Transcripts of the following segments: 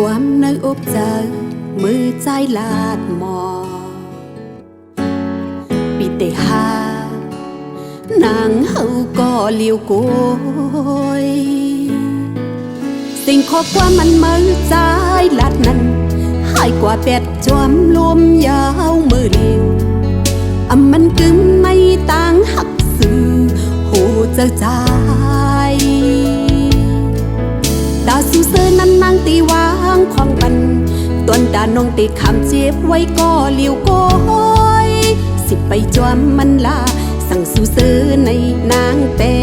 ความnơi úp giờ mưa trái lạt mò bị tệ ha nàng hậu có liều cốiสิ่งข้อความมันมือใจลาดนั้นหายกว่าเป็ดจวมรวมยาวมือเดียวมันกึมไม่ต่างหักสื่อหูเจอใจดาวสูเซอนั้นนางตีวางความปันตวนดานงติดคำเจ็บไว้ก็เลี้ยวก้อยสิไปจวมมันลาสั่งสูเซอในนางแต่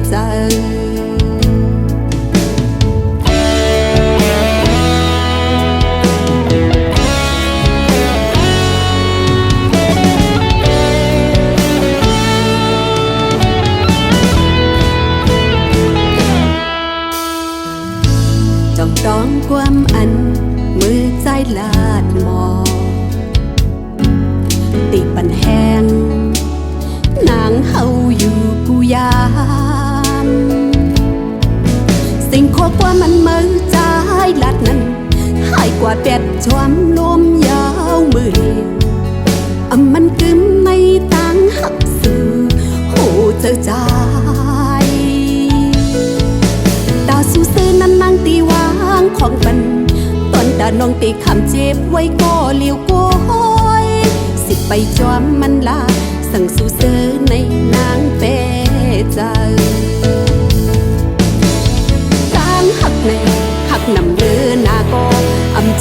ใจร้องความอันมือใจลาดหมอติปันแหงนางเฮาอยู่กูยามสิ่งข้อความมันมือใจลาดนั้นหายกว่าแดดชวมลมยาวมือเดียวมันกึมไม่ต่างหักสื่อหูเจอใจดาวสูซื้อนั้นนางตีวางของปันตอนดานองตีคำเจ็บไว้ก็เลี้ยวก้อยสิไปจอมมันลาสั่งสูซื้อในนางเปใจต่างหักในหักนำเลือนาก็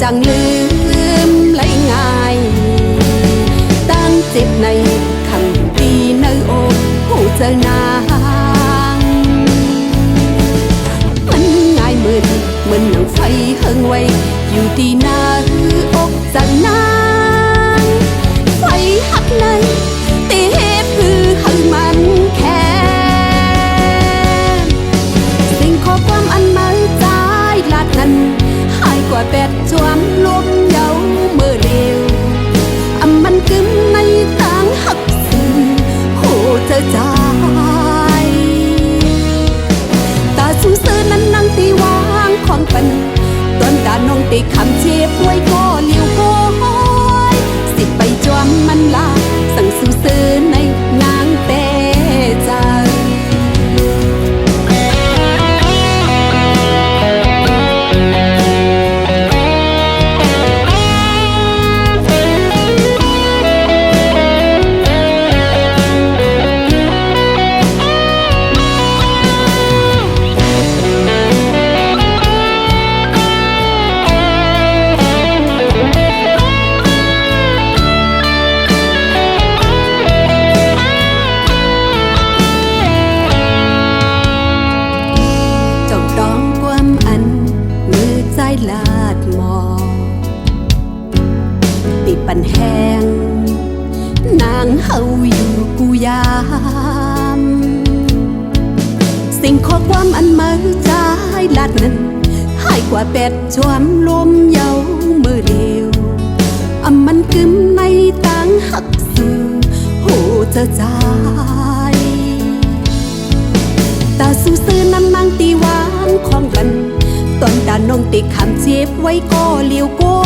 จังลืมไหลง่ายต่างเจ็บในคำตีเนื้อโอ้หูเจอนางเหมือนหนังไฟเฮิงไว้อยู่ที่หน้าอกจากนางไฟหักในตีเหตุคือให้มันแค่สิ่งข้อความอันมาใจลาดนั้นหายกว่าแปดจวมลมเยาเมื่อเร็วมันกึมในต่างหักสื่อโหเจอใจตาสูซื้อนั้นนั่งตีวางของปันตอนดานองตีคำเจ็บไว้ก็เลี้ยวก้อยสิไปจวมมันลาสั่งสูซื้อในนางแต่ใจลาดหมอติดปันแหงนางเฮาอยู่กูยามสิ่งข้อความอันมาใจลาดนั้นหายกว่าแปดชวมลมเยามือเดียวมันกึมในต่างหักสื่อหูเจอใจตาสูซื้อน้ำนางตีวางของปันตอนดานองติดคำเจ็บไว้ก็เลี้ยวก้อ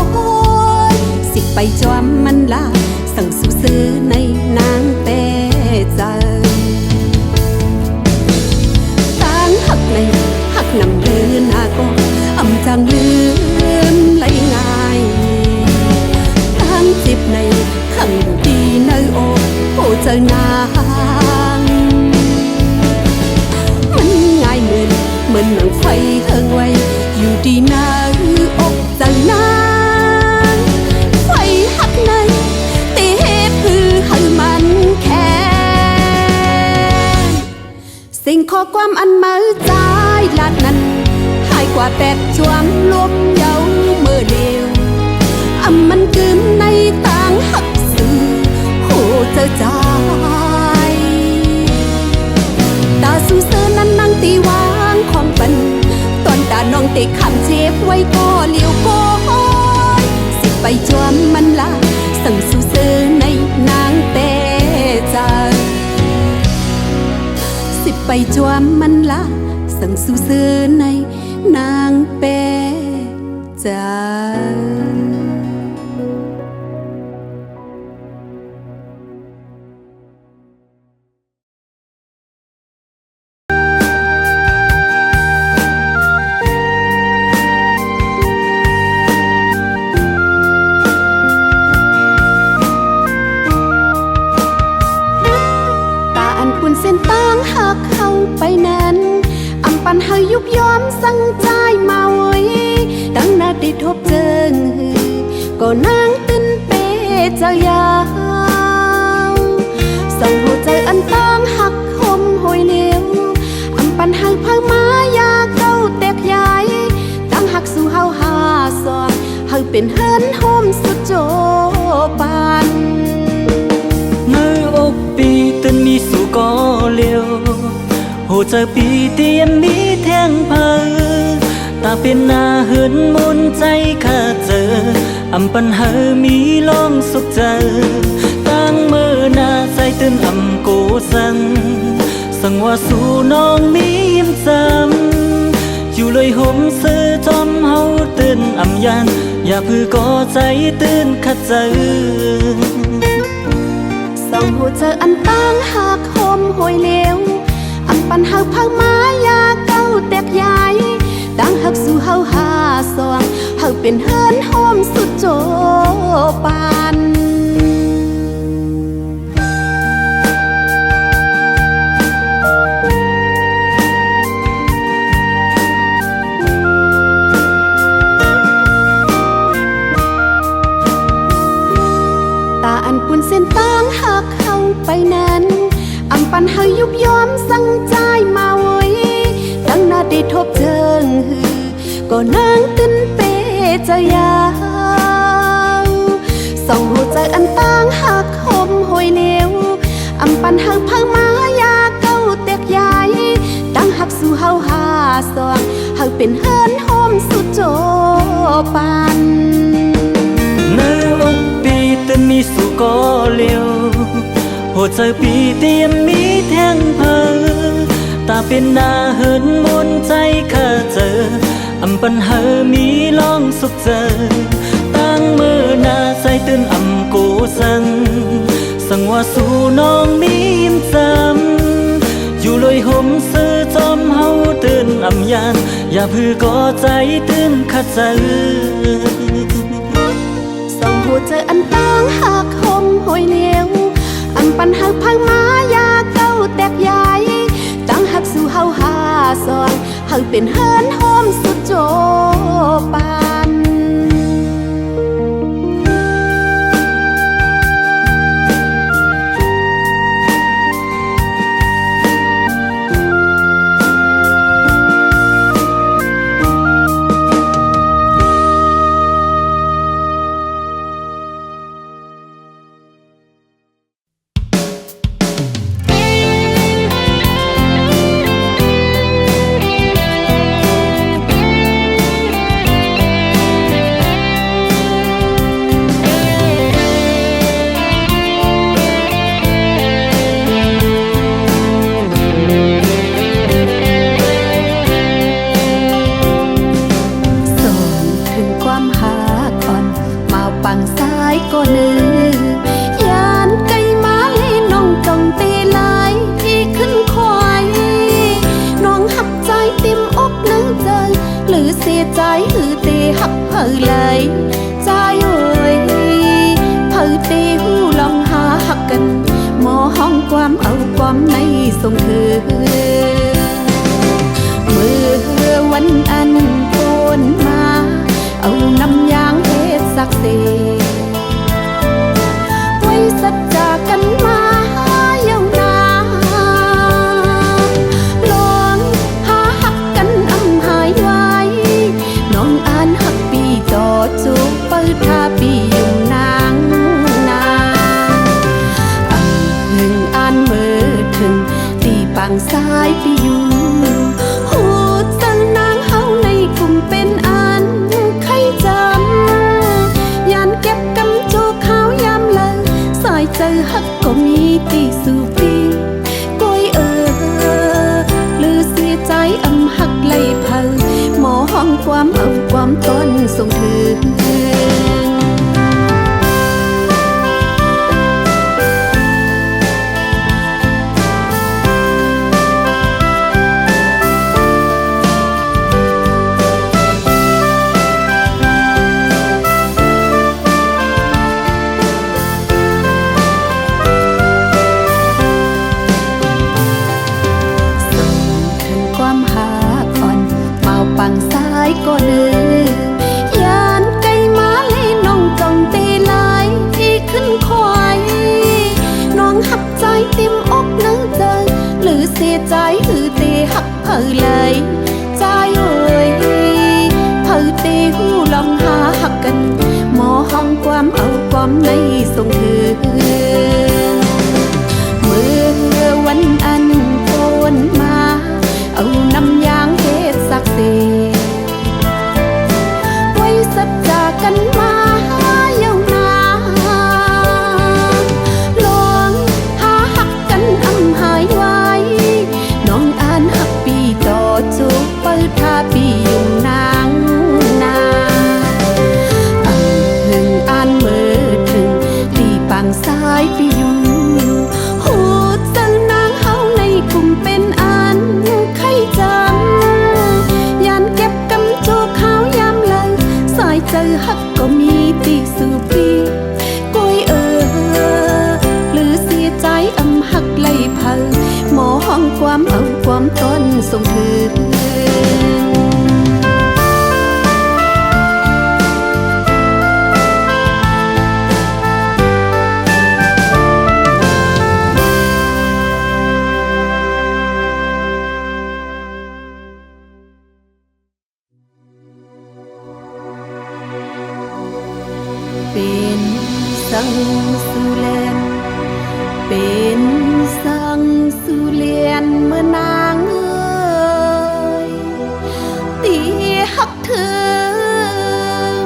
ยสิไปจอมมันลาสั่งสูซื้อในนางแต่ใจต่างหักในหักนำเลือนาก็จังลืมไหลง่ายต่างเจ็บในคำดีเนื้อโอ้เจอนางมันง่ายเหมือนหนังไฟเฮิงไว้อยู่ที่หน้าอกจากนางไฟหักในตีเหตุคือให้มันแค่สิ่งข้อความอันมาใจลาดนั้นหายกว่าแปดชวมลมเยาเมื่อเดียวมันกึมในต่างหักสื่อโหเจอใจตาสูเซอนั้นนั่งตีวางของปันตอนดานองติดคำเจ็บไว้ก็เลี้ยวก้อยสิไปจวมมันลาสั่งสูเซอในนางแต่ใจสิไปจวมมันลาสั่งสูเซอในนางเปใจ นั่งติ้นเปเจ้ายาวส่งหัวใจอันต้องหักคมหอยเหนียวอำปันหักพังมายาเก้าแตกใหญ่ตั้งหักสู่เฮาหาสอนเฮาเป็นเฮินโฮมสุดโจปันเมื่ออกปีตื่นมีสู่ก็เลี้ยวหัวใจปีเตียมมีแทงเพอตาเป็นหน้าเหินมุนใจข้าเจออำปัญหามีลองสุขเจอตั้งเมื่อหน้าใจตื่นอำโกสังสังว่าสู่น้องมียิ้มจำอยู่เลยห่มเสื้อจอมเฮาตื่นอำยันอย่าเพื่อก่อใจตื่นขัดเจอส่องหัวใจอันตั้งหักคมหอยเหลวอำปันหักพังมายาเก้าแตกใหญ่ตั้งหักสู่เฮาหาสองเฮาเป็นเฮินโฮมสุดโจปันตาอันปุ่นเส้นตั้งหักเข้าไปนั้นอำปันเฮายุบย้อมสั่งใจมาไว้ตั้งหน้าได้ทบเจิงหือก็นั่งติ้นเปเจ้ายาวส่องหัวใจอันตั้งหักคมหอยเหลวอำปันหักพังมายาเก้าแตกใหญ่ตั้งหักสู่เฮาหาสองเฮาเป็นเฮินโฮมสุดโจปันเนื้ออกปีตื่นมีสู่ก็เลี้ยวหัวใจปีเตียมมีแทงเพอตาเป็นหน้าเหินมนใจข้าเจออำปัญหามีลองสุขเจอตั้งมือหน้าใจตื่นอำโกสังสังว่าสู่น้องมียิ้มจำอยู่เลยห่มเสื้อจอมเฮาตื่นอำยันอย่าเพื่อก่อใจตื่นขัดเจอส่องหัวใจอันตั้งหักคมหอยเหลวอำปันหักพังมายาเก้าแตกใหญ่ตั้งหักสู่เฮาหาสองเฮาเป็นเฮินโฮมสุดโจปันใจหือเตหักเผยเลยใจเอ่ยเผยเตหูลองหาหักกันหมอห้องความเอาความในส่งคืนเมื่อวันอันโกนมาเอาน้ำยางเฮ็ดสักเศษไว้สัจจากันมาเย้านานลองหาหักกันอำหายไว้น้องอ่านหักปีจอจูบเปิดทาปียุ่งนางนาหนึ่งอ่านเมื่อถึงตีปังซ้ายปีอยู่หูจังนางเฮาในกลุ่มเป็นอันใครจำยันเก็บกำจูขาวยามเลยสายเจอหักก็มีตีสู่ปีก้อยหรือเสียใจอำหักไหลเผาหมอห้องความเอาความต้นส่งถึงปังซ้ายก็เนื้อยานไก่มาเลยน้ ลองหาหักกันหมอห้องความเอาความในส่งถึงเมื่อวันอันโคนมาเอาน้ำยางเฮ็ดสักเตไว้สัจจากันมาเยาวนานลองหาหักกันอำหายไว้น้องอ่านหักปีต่อจูบเปิดทาปียุ่งนางนาหึงอ่านเมื่อถึงตีปังซ้ายปีอยู่หูเจอนางเฮาในกลุ่มเป็นอันไข่จังยานเก็บกำจูข้าวยามเลยสายเจอหักก็มีตีสูปีกล้วยหรือเสียใจอำหักไล่พังหมอห้องความเอาความต้นส่งถึงเป็นสังสุแลนเป็นสังสุเลียนเมื่อนางเอ้ยตีหักถึง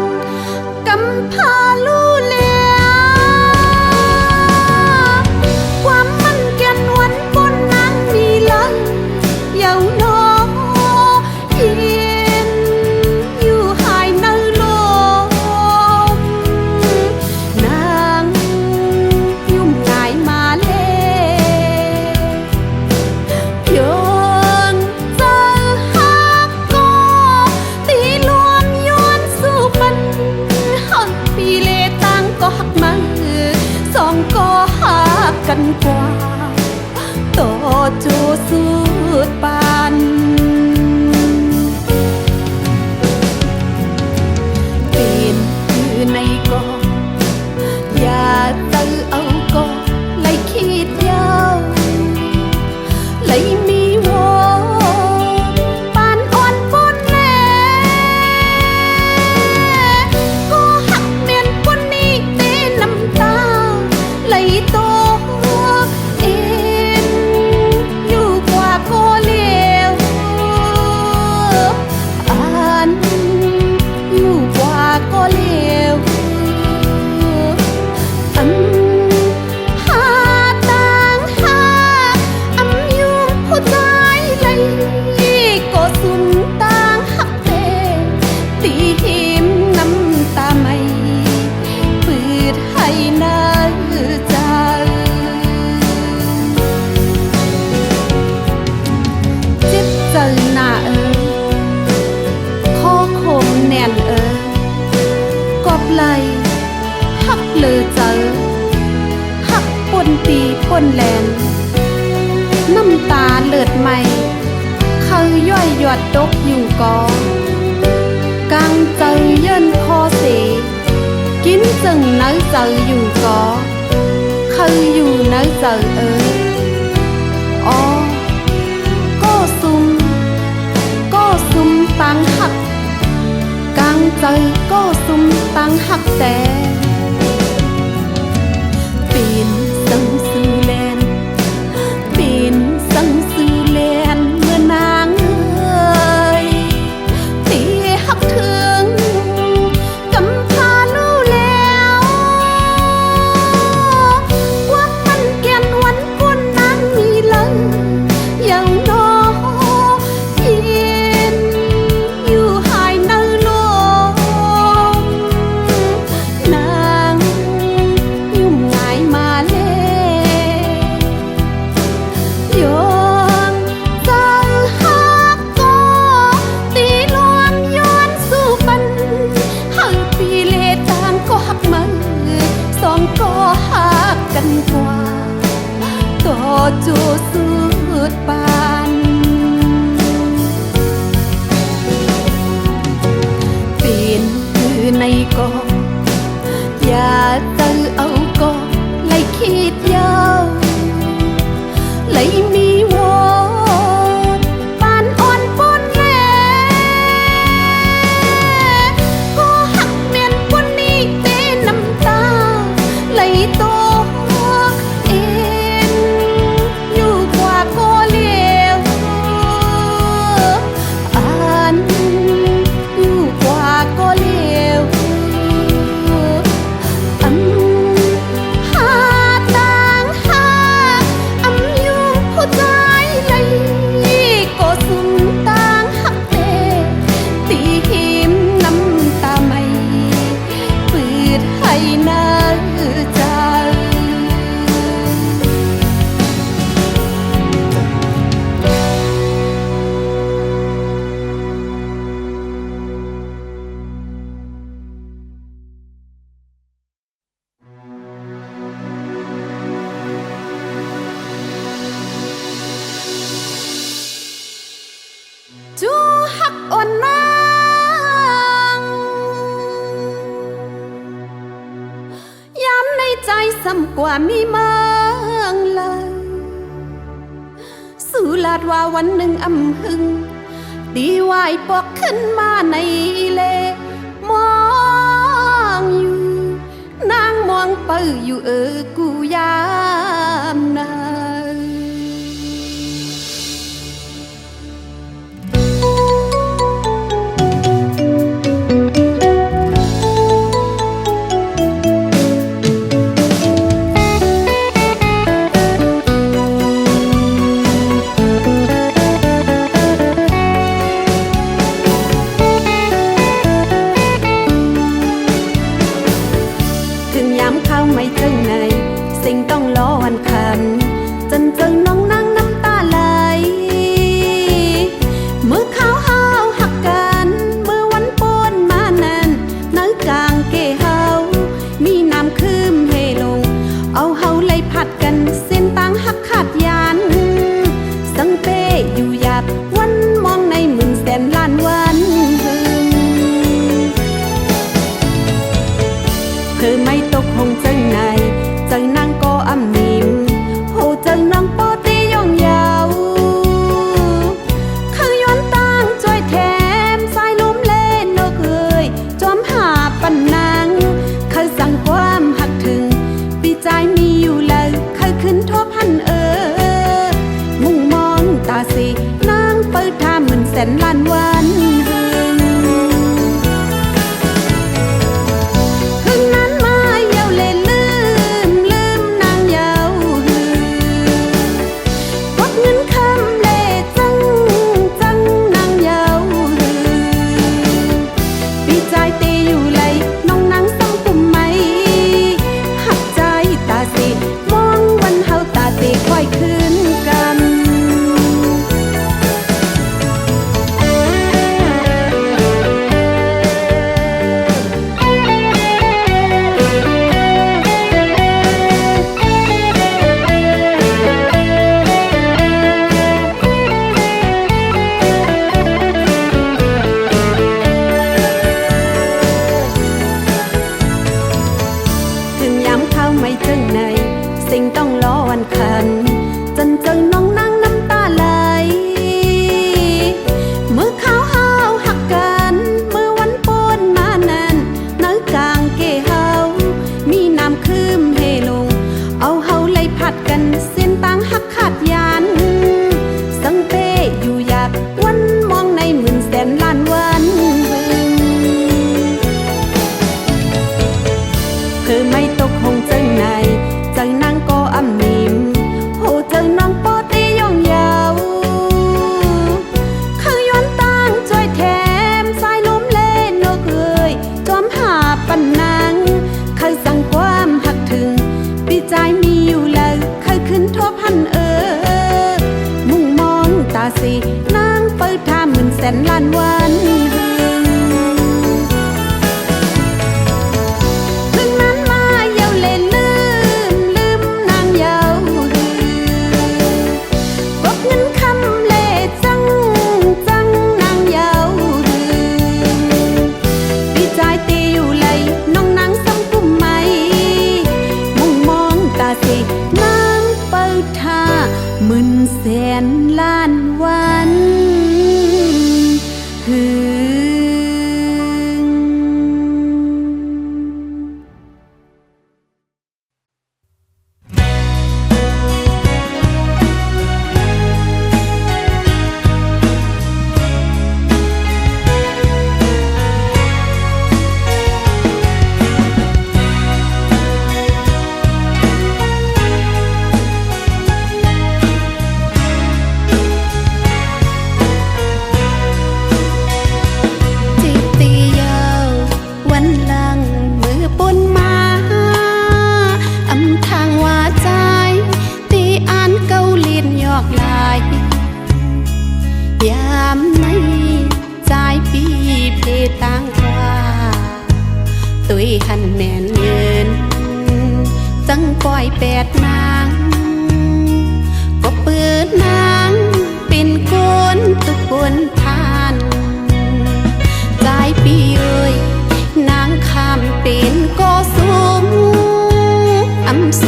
กำพาลูเลียความมันแก่นวันบนนางมีลังเยาวนอยินอยู่หายในโลกนางยุ่มง่ายมาเลยโยนเจอหักก็ตีรวมย้อนสู่ปันหักปีเลตังก็หักมือสองก็หักกันกว่าต่อจูสุดปานเป็นคือในก็อย่าตื้อเอาก็ไล่คิดยาวไล่มีวอปานอ่อนปนแน่ก็หักเมียนปนนี้เต้น้ำตาไล่โตเอ็นอยู่กว่าก็เลวอ่านอยู่กว่าก็เลวหาต่างหากยุ่งผู้ใจเลยก็สุนต่างหักเตตีหิมน้ำตาไม่ปืดให้น่าใจจิตเจอหน้าข้อคมแน่นกอบไหลหักเลอเจอหักปนตีปนแลนน้ำตาเลือดใหม่เขาย่อยหยอดตกอยู่กอกลางเจอเยินคอเสกินจึงเนื้อเจออยู่กอเขาอยู่เนื้อเจออ๋อก็ซุ่มตังหักกลางใจก็ซุ่มตังหักแต่เป็นสังสุแลนเป็นสังสุแลนเมื่อนางเอ้ยตีหักถึงกำพาลูแล้วว่ามันแก่นวันคนนางมีลังเยาวนอยินอยู่หายในโลกนางยุ่มง่ายมาเล ซ้ำกว่ามีเมืองเลยสุลาดว่าวันหนึ่งอำหึงตีวายปอกขึ้นมาในเลมองอยู่นางมองเปื้ออยู่กูยามนา ำ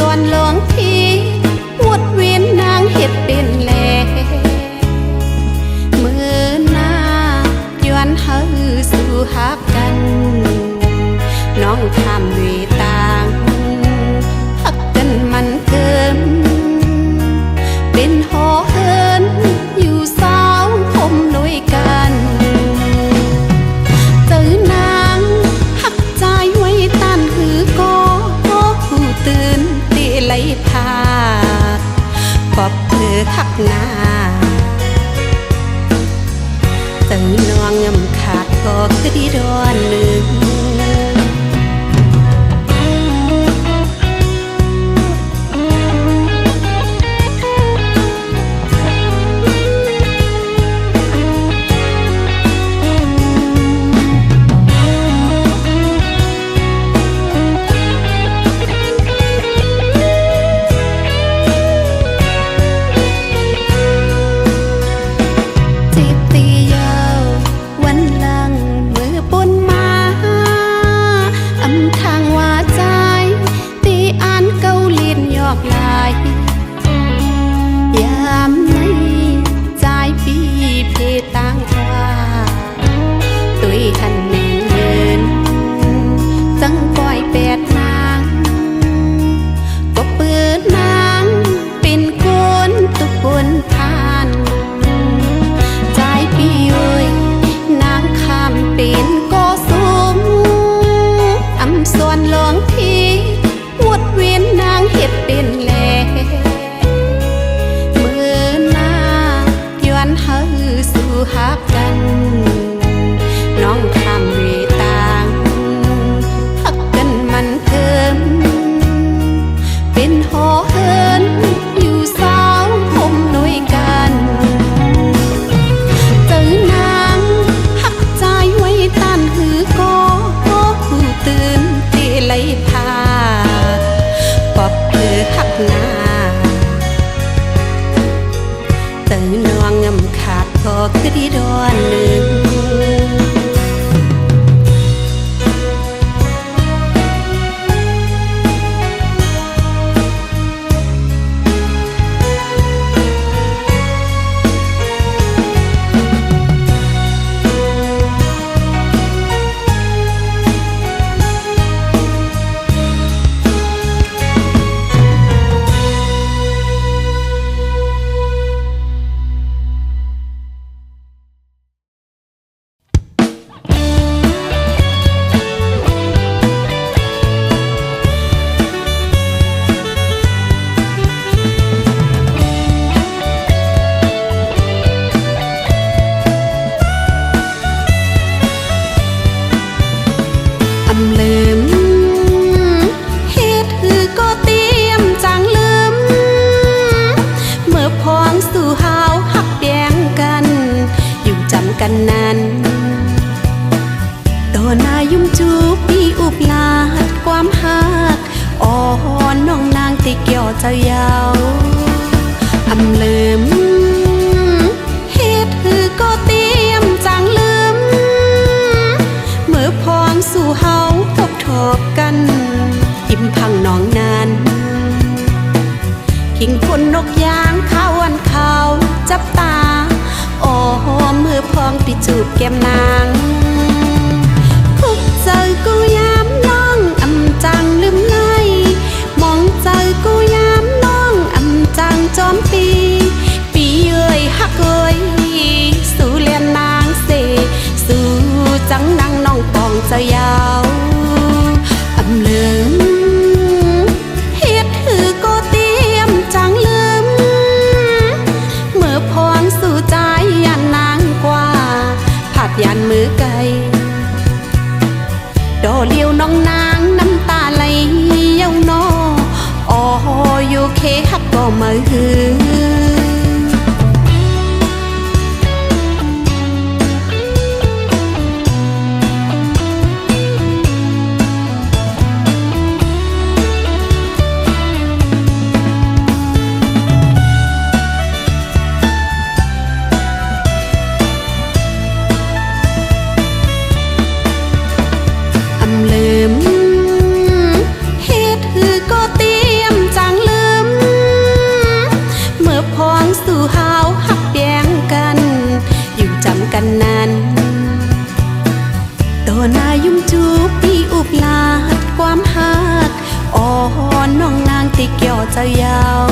คักหน้าตึงนวงยำขาดก็คือดีดอนหนึ่งคือดีดอนหนึ่งกันนั้นต่อหน้ายุ่มจูบปีอุบลาดความหักอ่อนน้องนางติเกี่ยวเจ้ายาวอำเลิมเฮ็ดคือก็เตรียมจังลืมเมื่อพองสู่เฮาทบทบกันทิมพังน้องนั้นขิงพ่นนกยางข้าววันข้าวจับตาอ๋อมือพองปิจูบแก้มนางคุกเจอกูยามน้องอำจังลืมไล่มองเจอกูยามน้องอำจังจอมปีเอ้ยฮักเอ้ยสู่เลียนนางเสสู่จังนางน้องปองเจ้ายาวอำเลิงเฮ็ดถือก็เตรียมจังลืมเมื่อพองสู่ใจยันนางกว่าผัดยันมือไกลดอเลี้ยวน้องนางน้ำตาไหลเย้านออ๋ออยู่เคฮักก็มาฮือสู่เฮาหักแย่งกันอยู่จำกันนั้นต่อหน้ายุ่มจูบปีอุบลาดความหักอ่อนน้องนางติเกี่ยวเจ้ายาว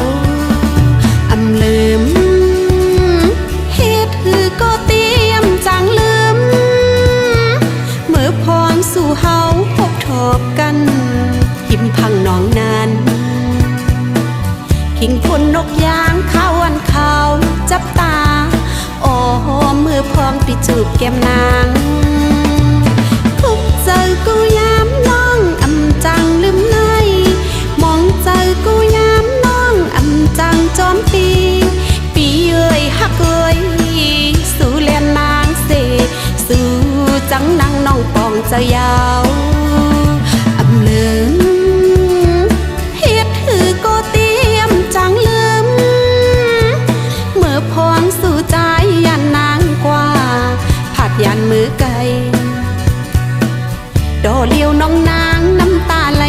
อำเลิมเฮ็ดคือก็เตรียมจังลืมเมื่อพองสู่เฮาพบทบกันหิมพังน้องนั้นข พิงพ่นนกยางข้าววันเขาจับตาโอ้มือพองปิจูบแก้มนางพบเจอกูยามน้องอำจังลืมในมองเจอกูยามน้องอำจังจอมปีเอ้ยฮักเอ้ยสู่เลียนนางเสสู่จังนางน้องปองเจ้ายาวอำเลิงเฮ็ดถือก็เตรียมจังลืมเมื่อพองสู่ใจยันนางกว่าผัดยันมือไกลดอเลี้ยวน้องนางน้ำตาไหล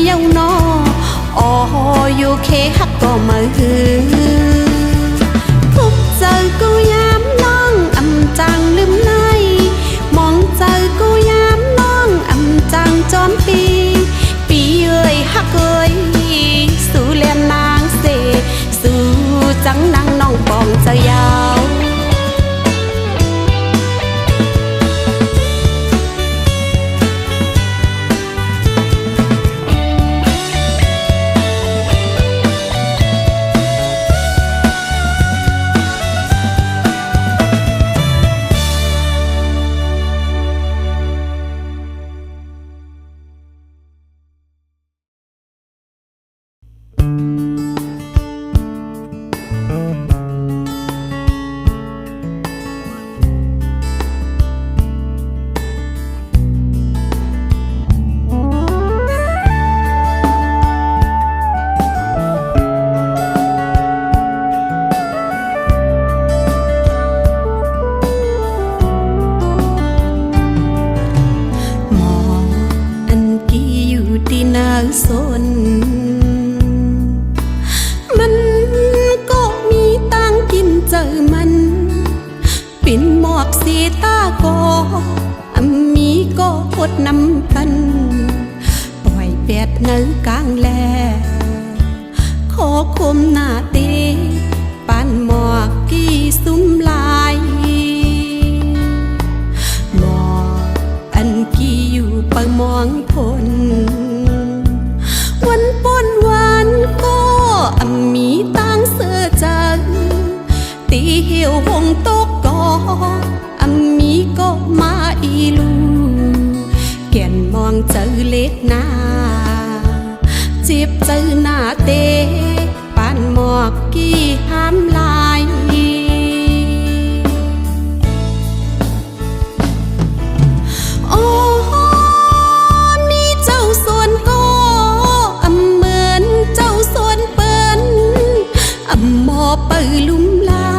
เย้านออ๋ออยู่เคฮักก็มาฮือพบเจอกูยามน้องอำจังลืมในมองเจอกูยามน้องอำจังจอมปีเอ้ยฮักเอ้ยสู่เลียนนางเสสู่จังนางน้องปองเจ้ายาวสนมันก็มีตังกินเจอมันปิ่นหมอกสีตาก็มีก็อดน้ำปันปล่อยแปดเนื้อกลางแลขอคมหน้าเตปานหมอกกี่ซุ้มลายหมอกอันกี่อยู่ปะมองทนวันปนวันก็มีตังเสือจันตีเหี่ยวหงตกก็มีก็มาอีลูแก่นมองเจอเล็กหน้าจีบเจอหน้าเตปานหมอกกี่ห้ามลายโอ้มีเจ้าส่วนก็เหมือนเจ้าส่วนเปิ้นหมอเปิลุ่มลา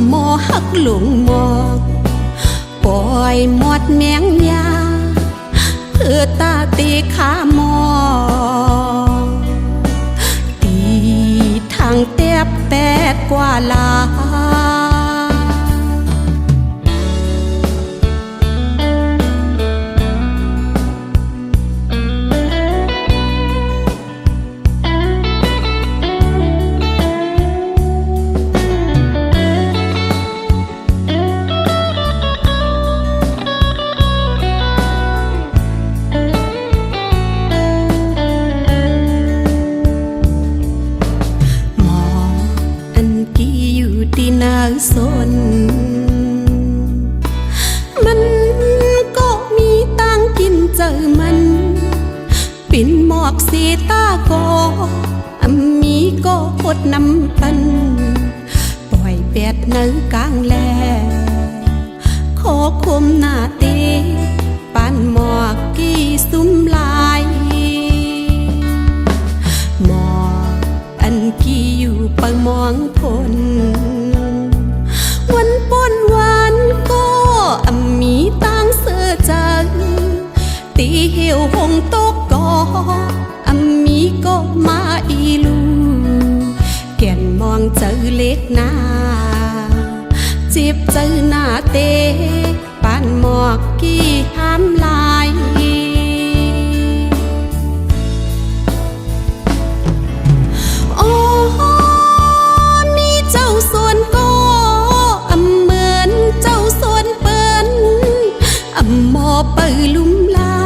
หมอหักหลงหมอกปล่อยหมดแมงยาเพื่อตาตีขาหมอตีทางเตียบแปดกว่าลาสนมันก็มีตังกินเจอมันปิ่นหมอกสีตาก็มีก็อดน้ำปันปล่อยแปดเนื้อกลางแลขอคมหน้าเตปานหมอกกี่ซุ้มลายหมอกอันกี่อยู่ปะมองทนวันปนวันก็มีตังเสือจันตีเหี่ยวหงตกก็มีก็มาอีลูแก่นมองเจอเล็กหน้าจีบเจอหน้าเตปานหมอกกี่ห้ามลายโอ้มีเจ้าส่วนก็เหมือนเจ้าส่วนเปิ้นหมอเปิลุ่มลา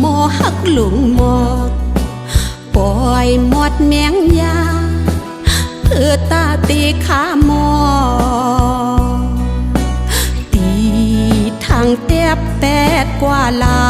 หมอหักหลงหมอก ปล่อยหมดแมงยาเพื่อตาตีขาหมอตีทางเตียบแปดกว่าลา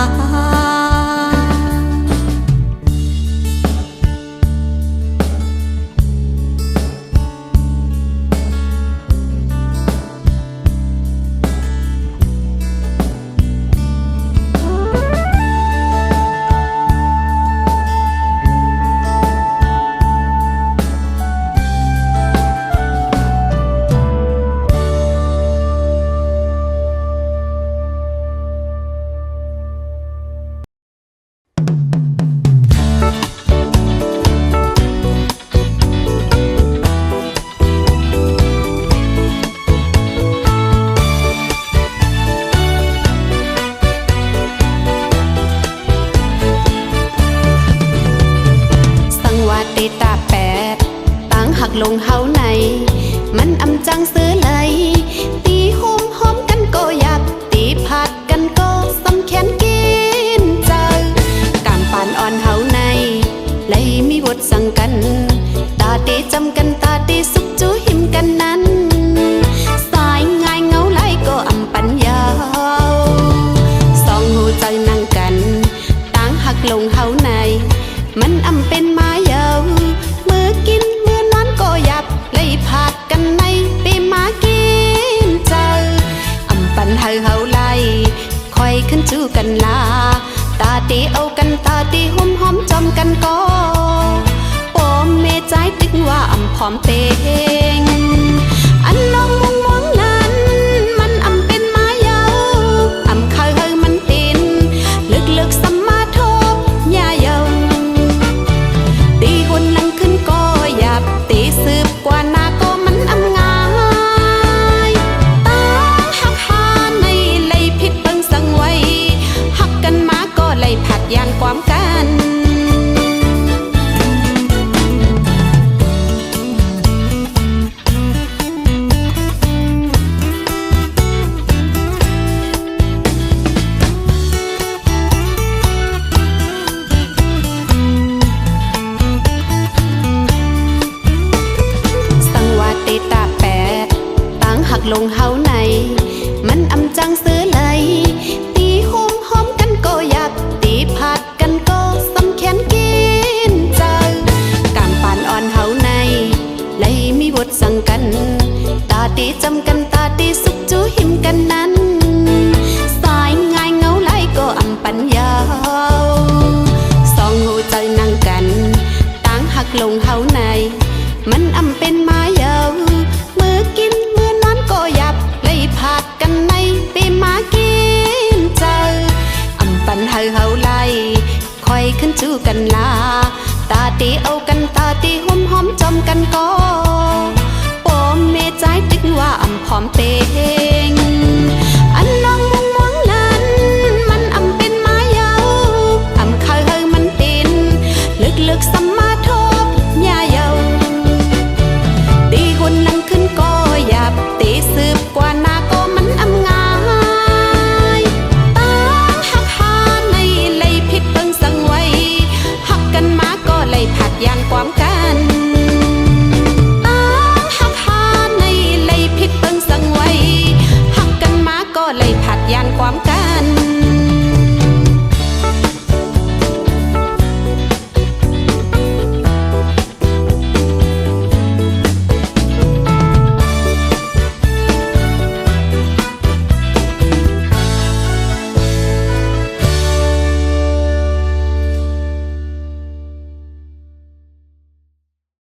ตาแปดต่างหักลงเฮาในมันอำจังซื้อเลยตีโฮมหอมกันก็อยากตีผัดกันก็สำแขนกินเจอกามปานอ่อนเฮาในเลยมีบทสั่งกันตาตีจำกันตาตีสุกจูหิมกันนั้นสายง่ายเงาไหลก็อำปัญญาสองหูใจนั่งกันต่างหักลงเฮาในมันอำเป็นมาเยามือกินมือนอนก็หยับเลยพาดกันในตีมากินเจออำปันเฮาเฮาไล่คอยขึ้นจูกันลาตาตีเอากันตาตีหอมหอมจอมกันก็ปอมเมใจตึกว่าอำพร้อมเตงอันน้อง